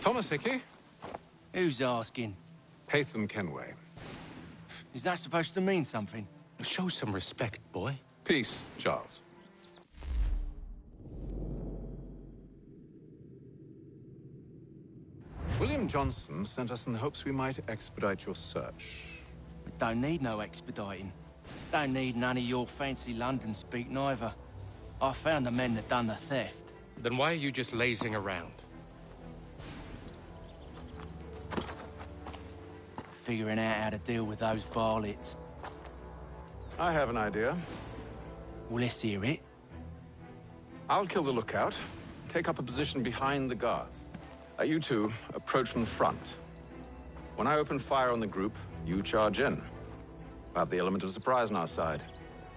Thomas Hickey? Who's asking? Haytham Kenway. Is that supposed to mean something? Show some respect, boy. Peace, Charles. William Johnson sent us in the hopes we might expedite your search. We don't need no expediting. Don't need none of your fancy London speak neither. I found the men that done the theft. Then why are you just lazing around? Figuring out how to deal with those varlets. I have an idea. Well, let's hear it. I'll kill the lookout, take up a position behind the guards. You two approach from the front. When I open fire on the group, you charge in. We'll have the element of surprise on our side.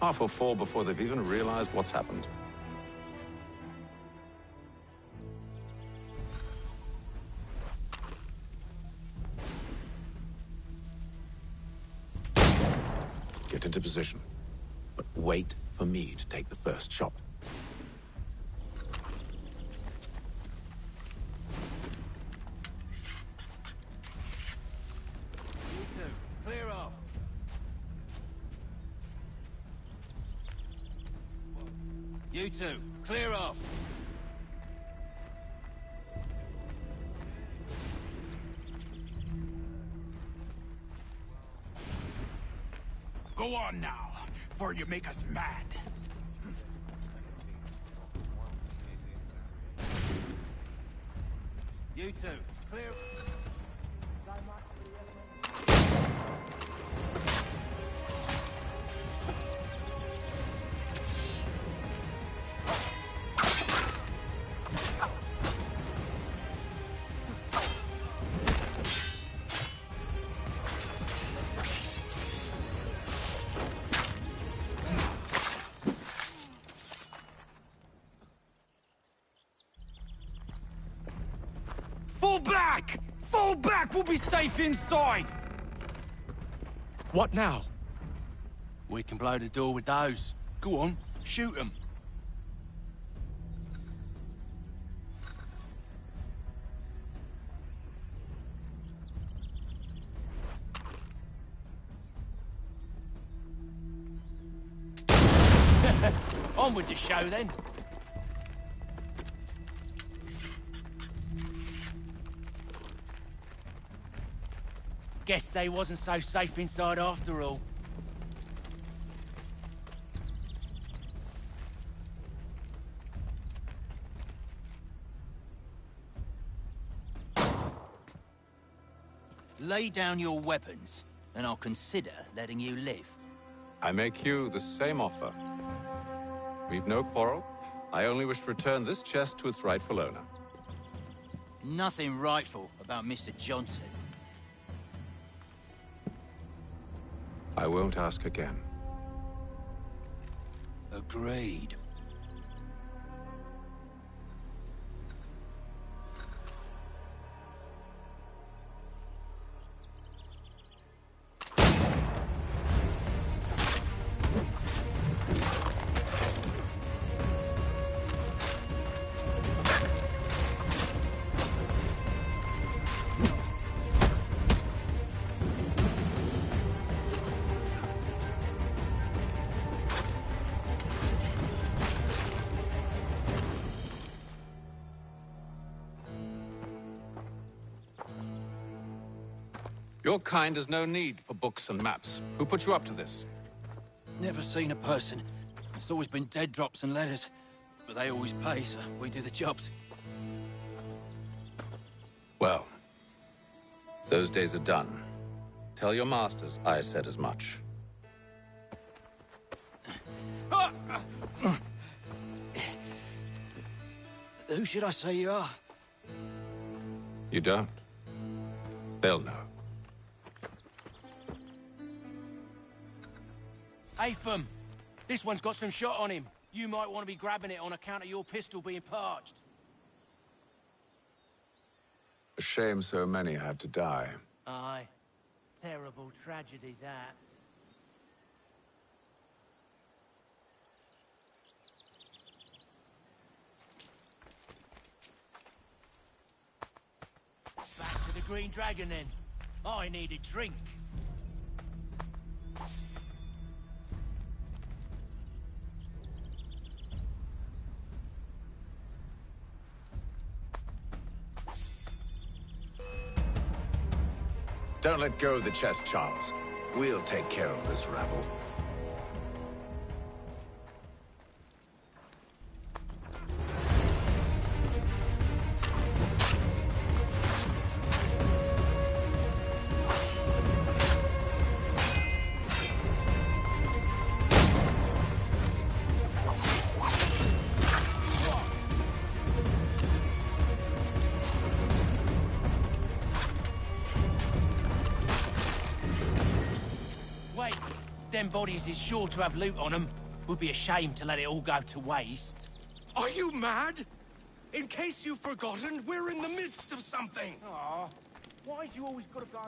Half will fall before they've even realized what's happened. Get into position, but wait for me to take the first shot. Clear off. You two, clear off. Go on now, before you make us mad. You two, clear. Fall back! Fall back! We'll be safe inside! What now? We can blow the door with those. Go on, shoot them. On with the show then. Guess they wasn't so safe inside after all. Lay down your weapons, and I'll consider letting you live. I make you the same offer. We've no quarrel. I only wish to return this chest to its rightful owner. Nothing rightful about Mr. Johnson. I won't ask again. Agreed. Your kind has no need for books and maps. Who put you up to this? Never seen a person. It's always been dead drops and letters. But they always pay, so we do the jobs. Well, those days are done. Tell your masters I said as much. Who should I say you are? You don't. They'll know. Haytham, this one's got some shot on him. You might want to be grabbing it on account of your pistol being parched. A shame so many had to die. Aye. Terrible tragedy, that. Green Dragon then. I need a drink. Don't let go of the chest, Charles. We'll take care of this rabble. Wait, them bodies is sure to have loot on them. Would be a shame to let it all go to waste. Are you mad? In case you've forgotten, we're in the midst of something. Aw, why you always gotta go?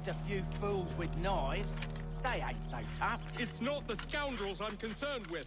A few fools with knives. They ain't so tough. It's not the scoundrels I'm concerned with.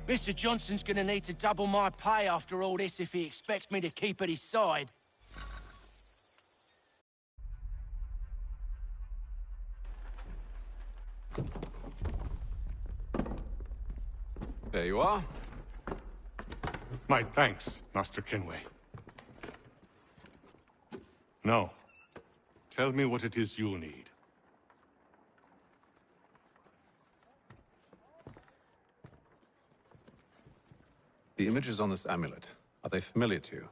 Mr. Johnson's gonna need to double my pay after all this if he expects me to keep at his side. There you are. My thanks, Master Kenway. Now, tell me what it is you need. The images on this amulet, are they familiar to you?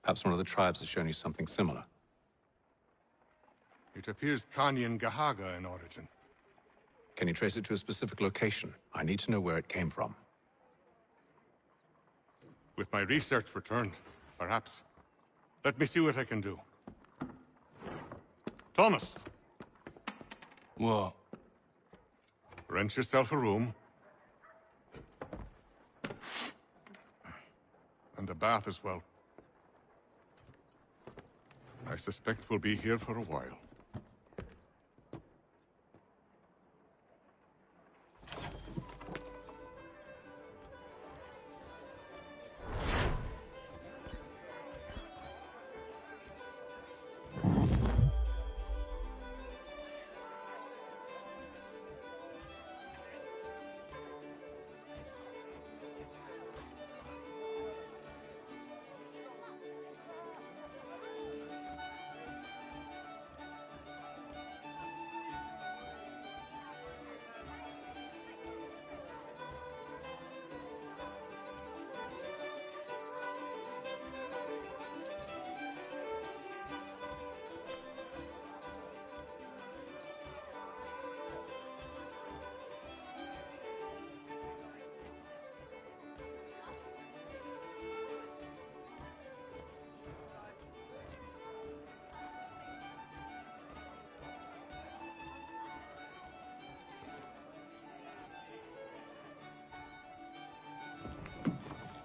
Perhaps one of the tribes has shown you something similar. It appears Kanyan Gahaga in origin. Can you trace it to a specific location? I need to know where it came from. With my research returned, perhaps. Let me see what I can do. Thomas! What? Rent yourself a room. And a bath as well. I suspect we'll be here for a while.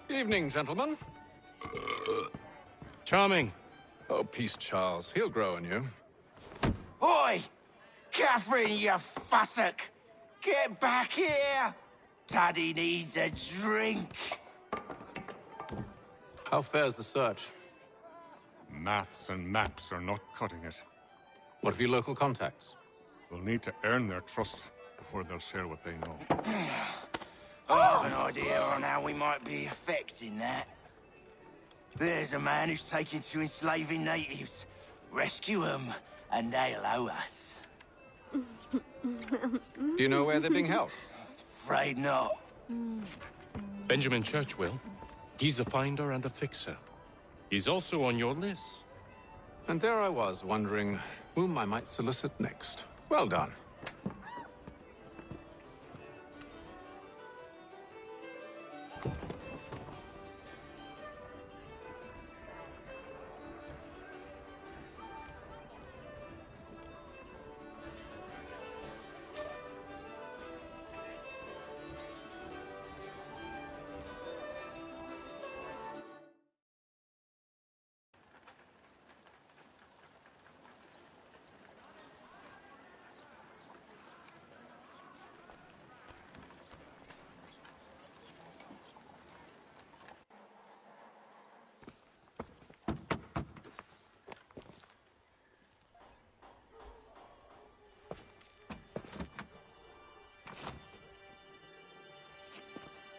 Evening, gentlemen. Charming. Oh, peace, Charles. He'll grow on you. Oi! Catherine, you fussock! Get back here! Taddy needs a drink. How fares the search? Maths and maps are not cutting it. What of your local contacts? We'll need to earn their trust before they'll share what they know. I have an idea on how we might be affecting that. There's a man who's taken to enslaving natives. Rescue them, and they'll owe us. Do you know where they're being held? Afraid not. Benjamin Churchwill. He's a finder and a fixer. He's also on your list. And there I was, wondering whom I might solicit next. Well done.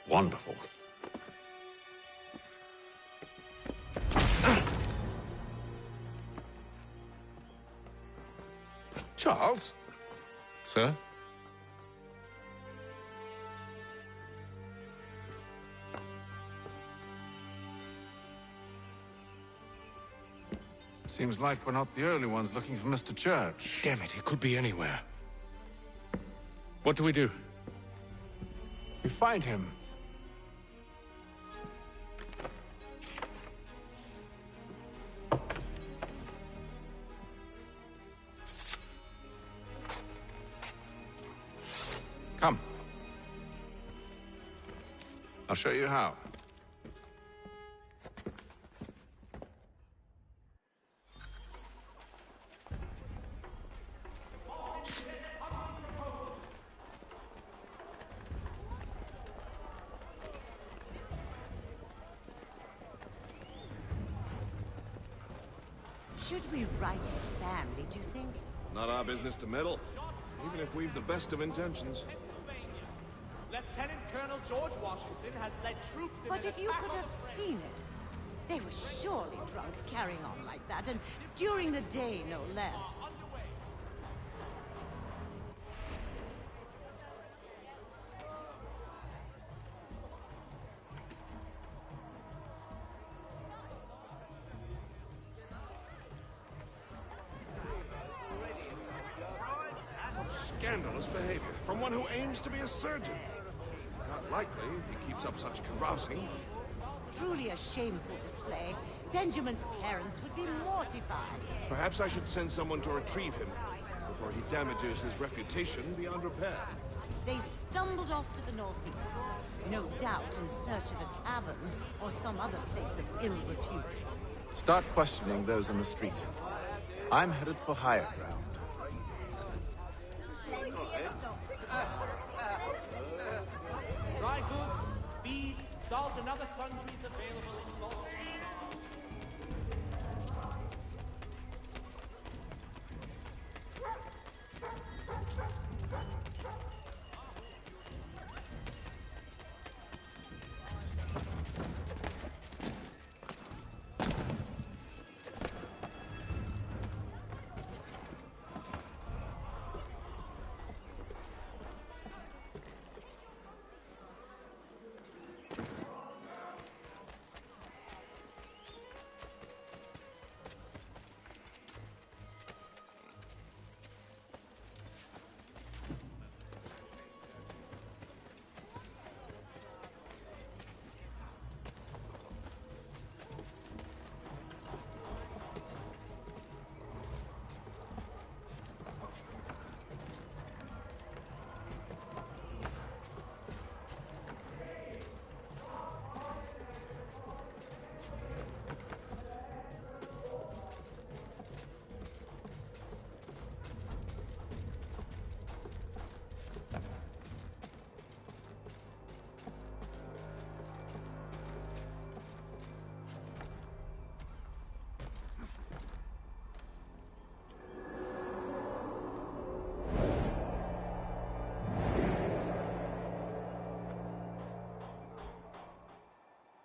Wonderful. Charles? Sir? Seems like we're not the only ones looking for Mr. Church. Damn it, he could be anywhere. What do we do? We find him. Come. I'll show you how. Should we right his family, do you think? Not our business to meddle, even if we've the best of intentions. Lieutenant Colonel George Washington has led troops in But an if you attack could on have the French. seen it, they were surely drunk carrying on like that, and during the day, no less. Scandalous behavior from one who aims to be a surgeon. Not likely if he keeps up such carousing. Truly a shameful display. Benjamin's parents would be mortified. Perhaps I should send someone to retrieve him before he damages his reputation beyond repair. They stumbled off to the northeast, no doubt in search of a tavern or some other place of ill repute. Start questioning those in the street. I'm headed for higher ground. Dry goods, feed, salt, and other sundries available in bulk.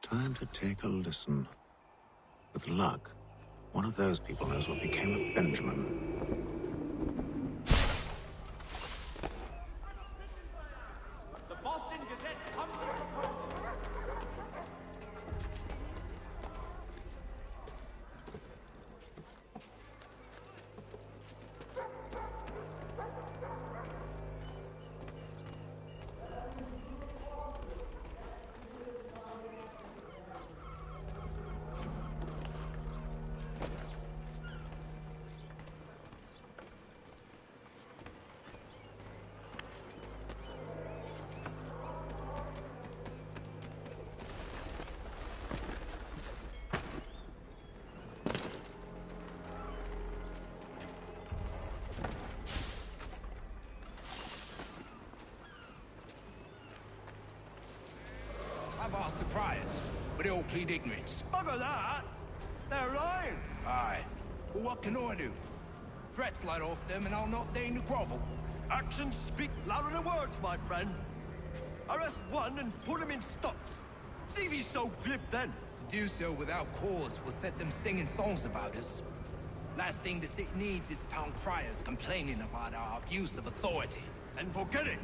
Time to take a listen. With luck, one of those people knows what became of Benjamin. The Boston Gazette humbly proposes. I've asked the criers, but they all plead ignorance. Bugger that! They're lying! Aye. Well, what can I do? Threats light off them and I'll not deign to grovel. Actions speak louder than words, my friend. Arrest one and put him in stocks. See if he's so glib then. To do so without cause will set them singing songs about us. Last thing the city needs is town criers complaining about our abuse of authority. And forget it.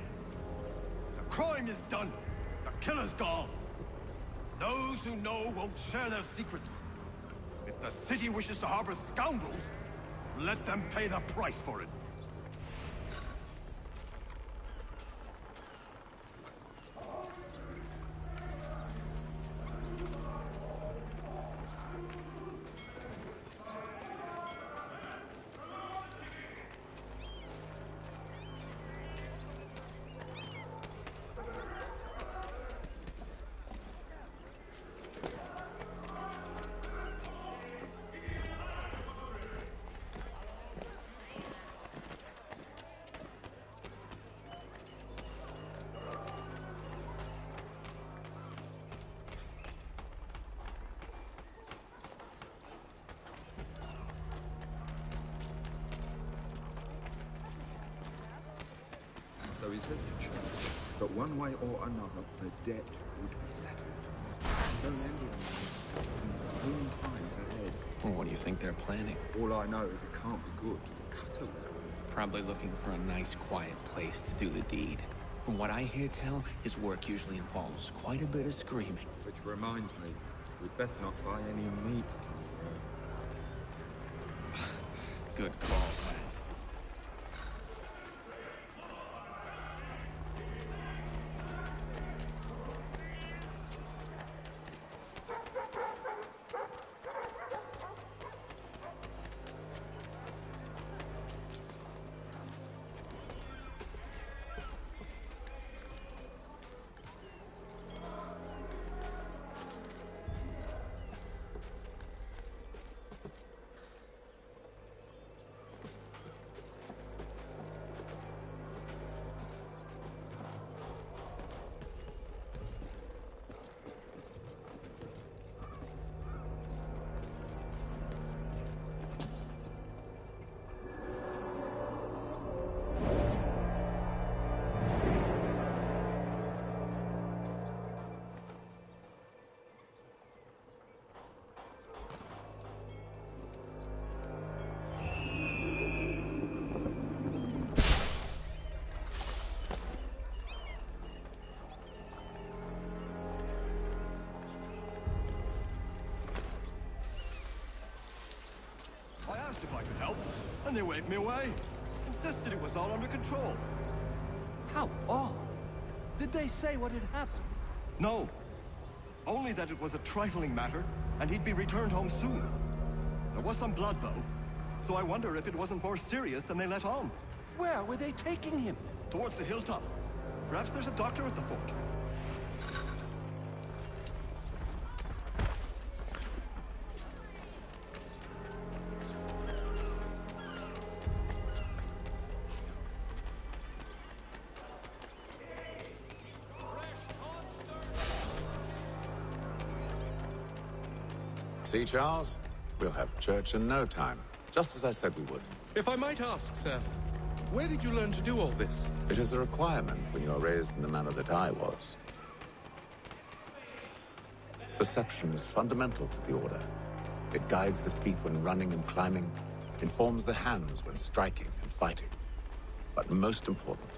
The crime is done. The killer's gone. Those who know won't share their secrets. If the city wishes to harbor scoundrels, let them pay the price for it. So he says to church. But one way or another, the debt would be settled. So everyone has his own times ahead. Well, what do you think they're planning? All I know is it can't be good. Cut a little. Probably looking for a nice, quiet place to do the deed. From what I hear tell, his work usually involves quite a bit of screaming. Which reminds me, we'd best not buy any meat tomorrow. Good call, man. I asked if I could help, and they waved me away. Insisted it was all under control. How odd. Did they say what had happened? No. Only that it was a trifling matter, and he'd be returned home soon. There was some blood, though, so I wonder if it wasn't more serious than they let on. Where were they taking him? Towards the hilltop. Perhaps there's a doctor at the fort. See, Charles? We'll have church in no time, just as I said we would. If I might ask, sir, where did you learn to do all this? It is a requirement when you are raised in the manner that I was. Perception is fundamental to the Order. It guides the feet when running and climbing, informs the hands when striking and fighting. But most important,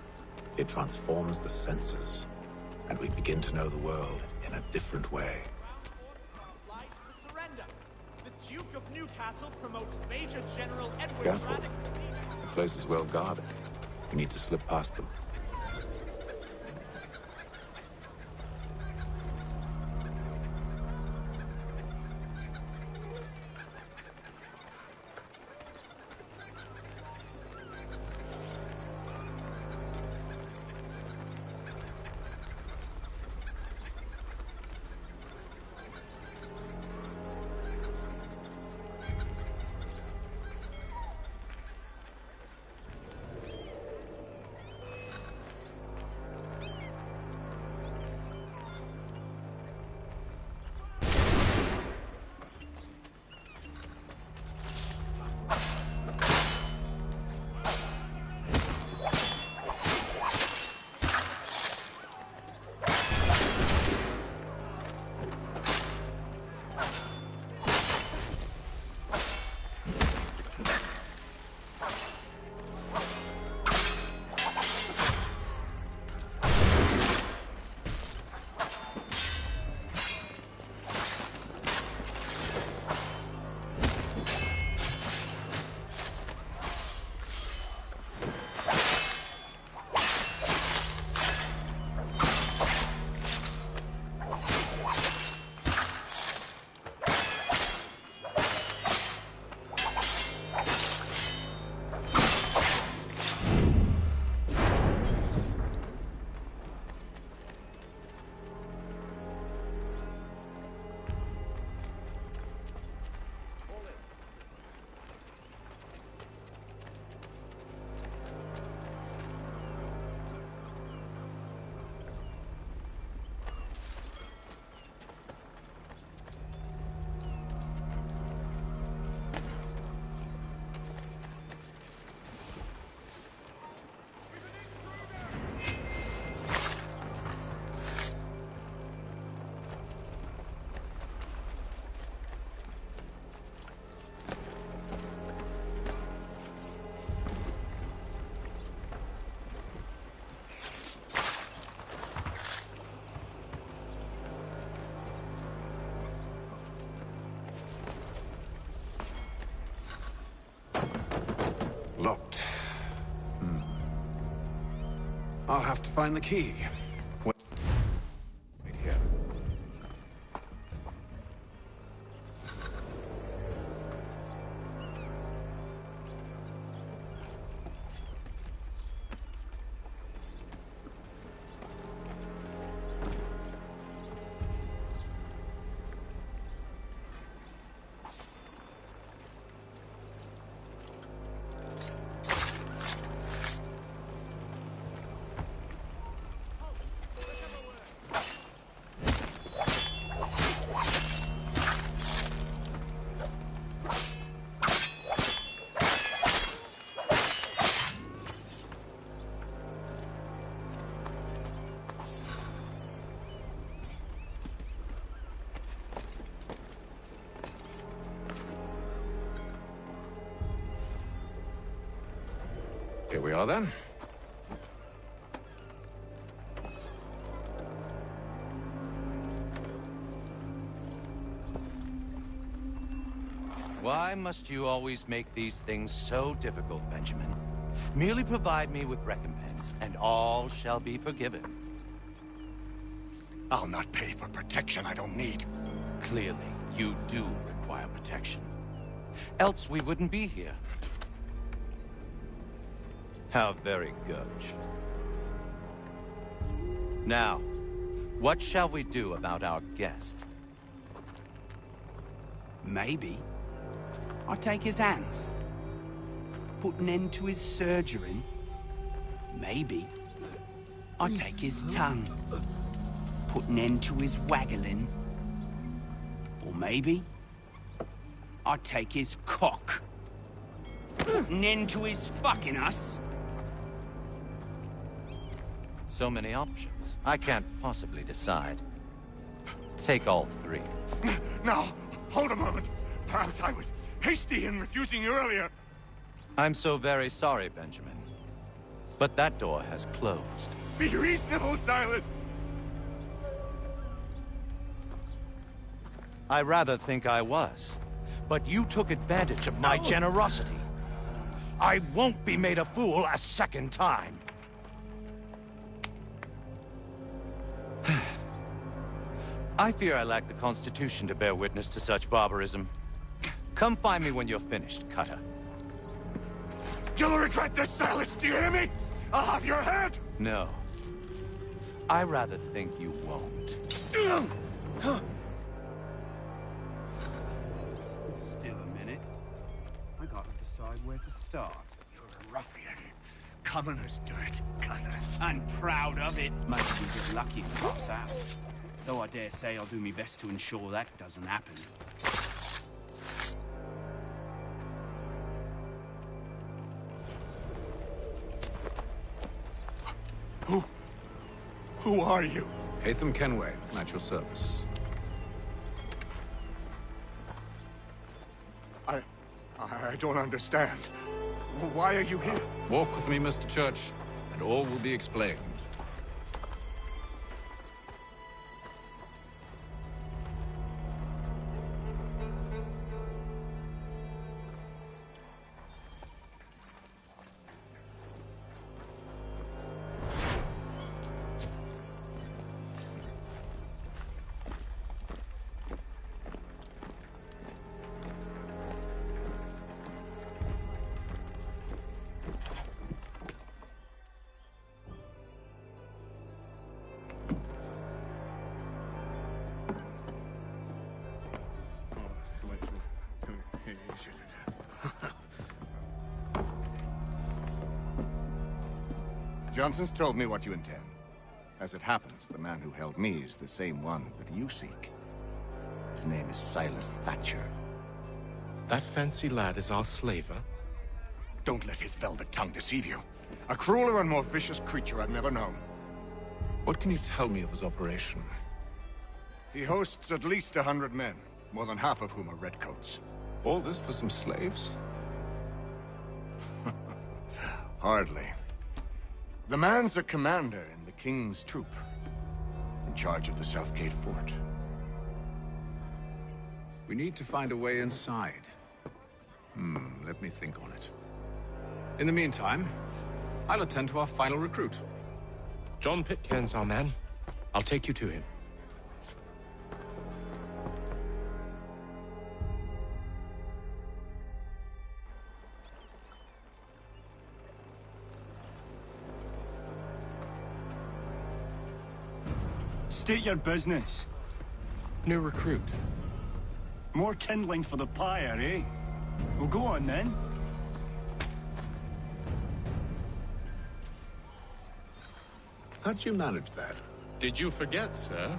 it transforms the senses, and we begin to know the world in a different way. The Duke of Newcastle promotes Major General Edward Careful. Braddock to be... The place is well guarded. We need to slip past them. I'll have to find the key. Wait here. Here we are, then. Why must you always make these things so difficult, Benjamin? Merely provide me with recompense, and all shall be forgiven. I'll not pay for protection I don't need. Clearly, you do require protection. Else we wouldn't be here. How very gauche. Now, what shall we do about our guest? Maybe I take his hands, put an end to his surgering. Maybe I take his tongue, put an end to his waggling. Or maybe I take his cock, put an end to his fucking us. So many options. I can't possibly decide. Take all three. Now, hold a moment. Perhaps I was hasty in refusing you earlier. I'm so very sorry, Benjamin. But that door has closed. Be reasonable, Silas! I rather think I was. But you took advantage of my generosity. I won't be made a fool a second time. I fear I lack the constitution to bear witness to such barbarism. Come find me when you're finished, Cutter. You'll regret this, Silas, do you hear me? I'll have your head! No. I rather think you won't. Still a minute. I gotta decide where to start. You're a ruffian. Commoners do it, Cutter. And proud of it. Maybe we're just lucky to pass out. Though I dare say I'll do my best to ensure that doesn't happen. Who are you? Hatham Kenway, at your service. I don't understand. Why are you here? Walk with me, Mr. Church, and all will be explained. Johnson's told me what you intend. As it happens, the man who held me is the same one that you seek. His name is Silas Thatcher. That fancy lad is our slaver? Don't let his velvet tongue deceive you. A crueler and more vicious creature I've never known. What can you tell me of his operation? He hosts at least 100 men, more than half of whom are redcoats. All this for some slaves? Hardly. The man's a commander in the King's troop, in charge of the Southgate Fort. We need to find a way inside. Let me think on it. In the meantime, I'll attend to our final recruit. John Pitcairn's our man. I'll take you to him. State your business. New recruit. More kindling for the pyre, eh? Well, go on then. How'd you manage that? Did you forget, sir?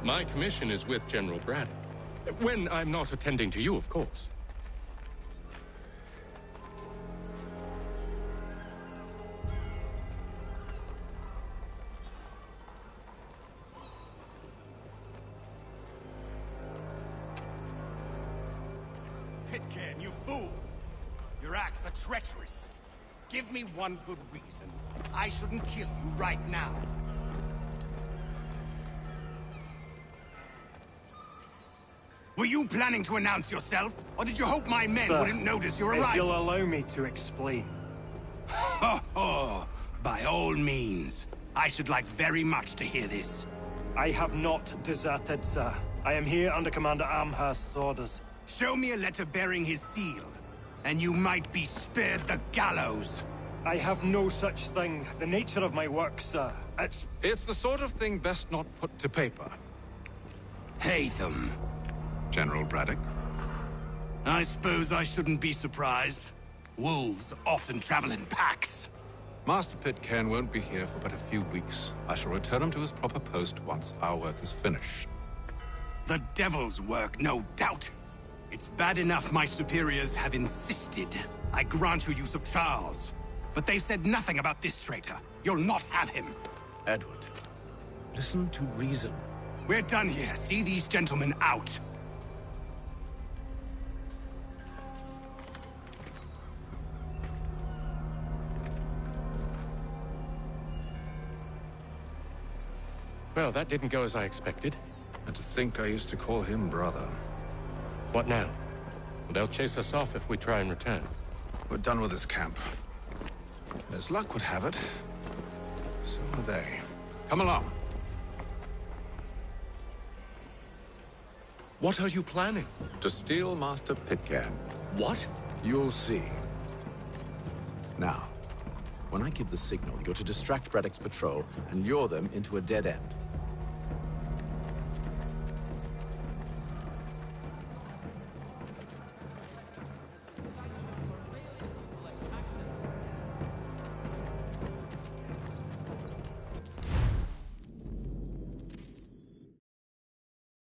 My commission is with General Braddock. When I'm not attending to you, of course. Pitcairn, you fool! Your acts are treacherous. Give me one good reason I shouldn't kill you right now. Were you planning to announce yourself, or did you hope my men wouldn't notice your arrival? If you'll allow me to explain. Ho ho! By all means. I should like very much to hear this. I have not deserted, sir. I am here under Commander Amherst's orders. Show me a letter bearing his seal, and you might be spared the gallows. I have no such thing. The nature of my work, sir, It's the sort of thing best not put to paper. Haytham. General Braddock? I suppose I shouldn't be surprised. Wolves often travel in packs. Master Pitcairn won't be here for but a few weeks. I shall return him to his proper post once our work is finished. The devil's work, no doubt. It's bad enough my superiors have insisted I grant you use of Charles. But they said nothing about this traitor. You'll not have him. Edward, listen to reason. We're done here. See these gentlemen out. Well, that didn't go as I expected. And to think I used to call him brother. What now? They'll chase us off if we try and return. We're done with this camp. As luck would have it, so are they. Come along. What are you planning? To steal Master Pitcairn. What? You'll see. Now, when I give the signal, you're to distract Braddock's patrol and lure them into a dead end.